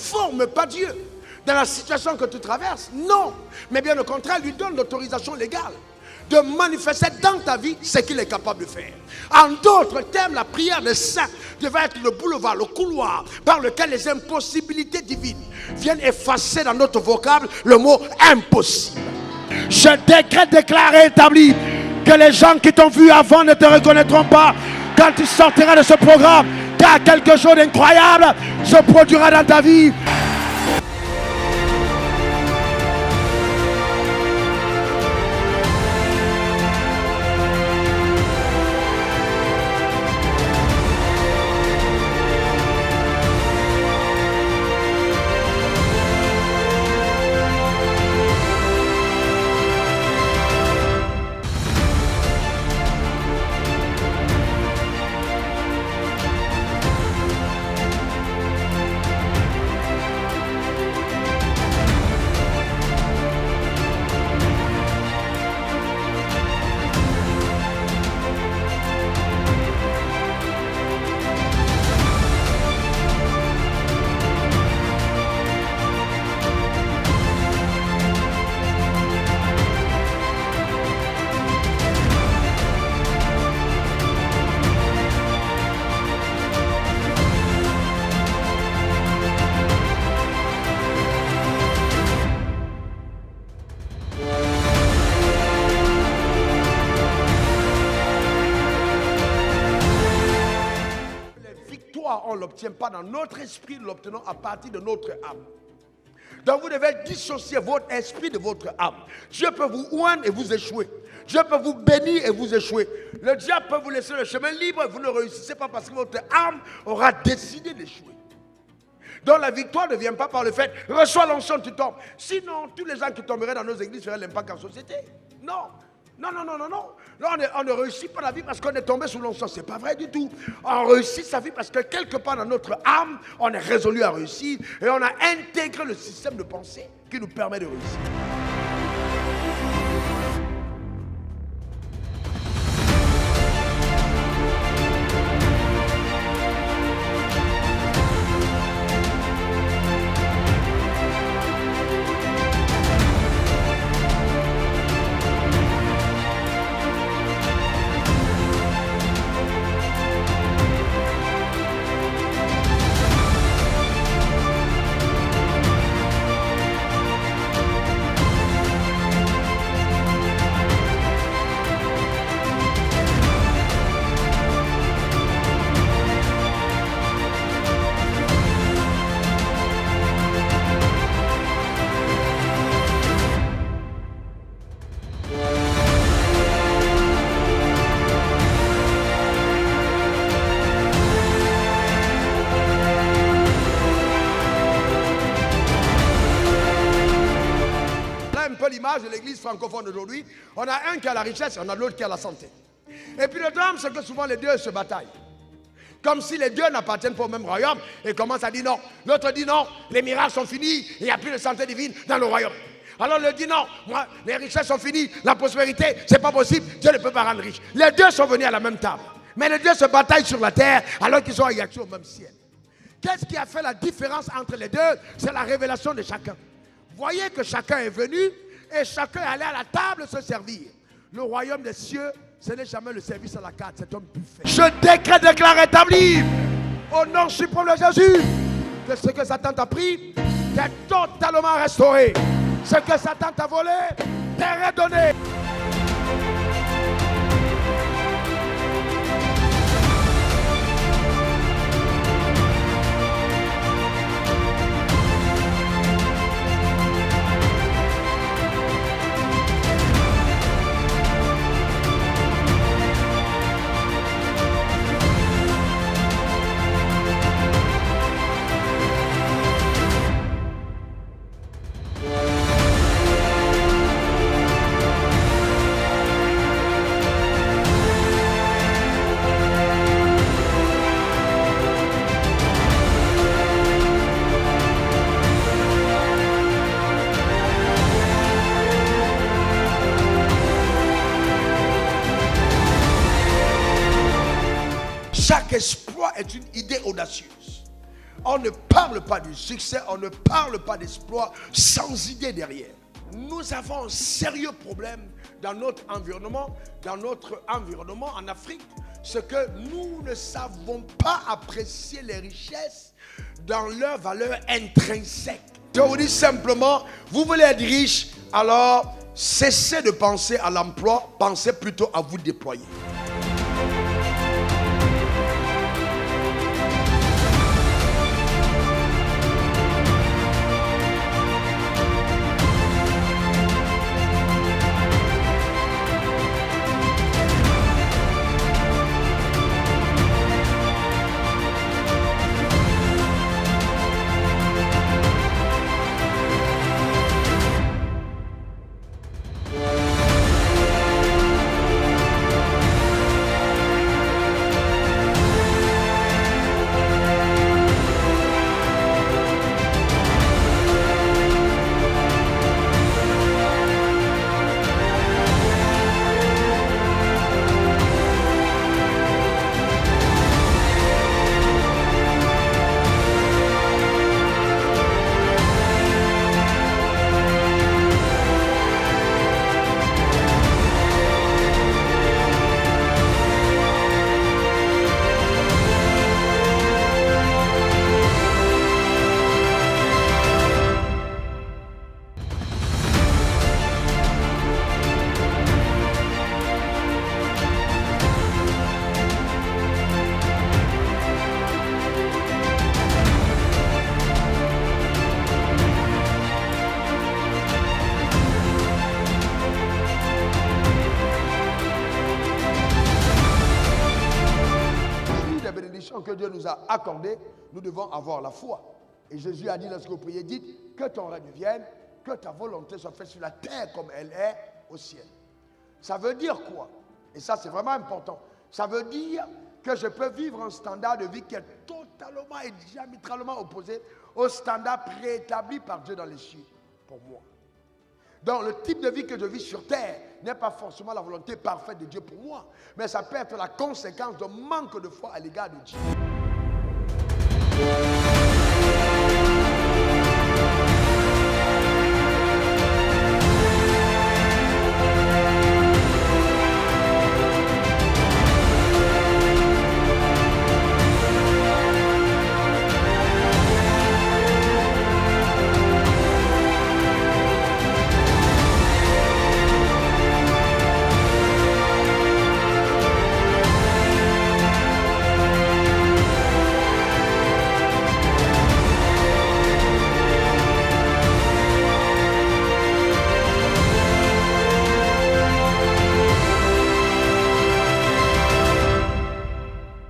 forme pas Dieu dans la situation que tu traverses. Non. Mais bien au contraire, lui donne l'autorisation légale de manifester dans ta vie ce qu'il est capable de faire. En d'autres termes, la prière des saints devrait être le boulevard, le couloir par lequel les impossibilités divines viennent effacer dans notre vocable le mot impossible. Je décrète, déclare et établis que les gens qui t'ont vu avant ne te reconnaîtront pas quand tu sortiras de ce programme, car quelque chose d'incroyable se produira dans ta vie. On ne l'obtient pas dans notre esprit, nous l'obtenons à partir de notre âme. Donc vous devez dissocier votre esprit de votre âme. Dieu peut vous oindre et vous échouer. Dieu peut vous bénir et vous échouer. Le diable peut vous laisser le chemin libre et vous ne réussissez pas parce que votre âme aura décidé d'échouer. Donc la victoire ne vient pas par le fait, reçois l'onction, tu tombes. Sinon, tous les gens qui tomberaient dans nos églises feraient l'impact en société. Non. Non. Là, on ne réussit pas la vie parce qu'on est tombé sous l'onction. Ce n'est pas vrai du tout. On réussit sa vie parce que quelque part dans notre âme, on est résolu à réussir et on a intégré le système de pensée qui nous permet de réussir. L'image de l'église francophone aujourd'hui, on a un qui a la richesse, on a l'autre qui a la santé. Et puis le drame, c'est que souvent les deux se bataillent. Comme si les deux n'appartiennent pas au même royaume et commencent à dire non. L'autre dit non, les miracles sont finis, il n'y a plus de santé divine dans le royaume. Alors le dit non, moi, les richesses sont finies, la prospérité, c'est pas possible, Dieu ne peut pas rendre riche. Les deux sont venus à la même table. Mais les deux se bataillent sur la terre alors qu'ils ont accès au même ciel. Qu'est-ce qui a fait la différence entre les deux? C'est la révélation de chacun. Voyez que chacun est venu et chacun est allé à la table se servir. Le royaume des cieux, ce n'est jamais le service à la carte, c'est un buffet. Je décrète, déclare, établi au nom suprême de Jésus que ce que Satan t'a pris t'est totalement restauré. Ce que Satan t'a volé t'est redonné. Chaque espoir est une idée audacieuse. On ne parle pas du succès, on ne parle pas d'exploit sans idée derrière. Nous avons un sérieux problème dans notre environnement en Afrique, c'est que nous ne savons pas apprécier les richesses dans leur valeur intrinsèque. Je vous dis simplement, vous voulez être riche, alors cessez de penser à l'emploi, pensez plutôt à vous déployer. Que Dieu nous a accordé, nous devons avoir la foi. Et Jésus a dit lorsque vous priez, dites que ton règne vienne, que ta volonté soit faite sur la terre comme elle est au ciel. Ça veut dire quoi? Et ça c'est vraiment important. Ça veut dire que je peux vivre un standard de vie qui est totalement et diamétralement opposé au standard préétabli par Dieu dans les cieux pour moi. Donc le type de vie que je vis sur terre n'est pas forcément la volonté parfaite de Dieu pour moi, mais ça peut être la conséquence d'un manque de foi à l'égard de Dieu.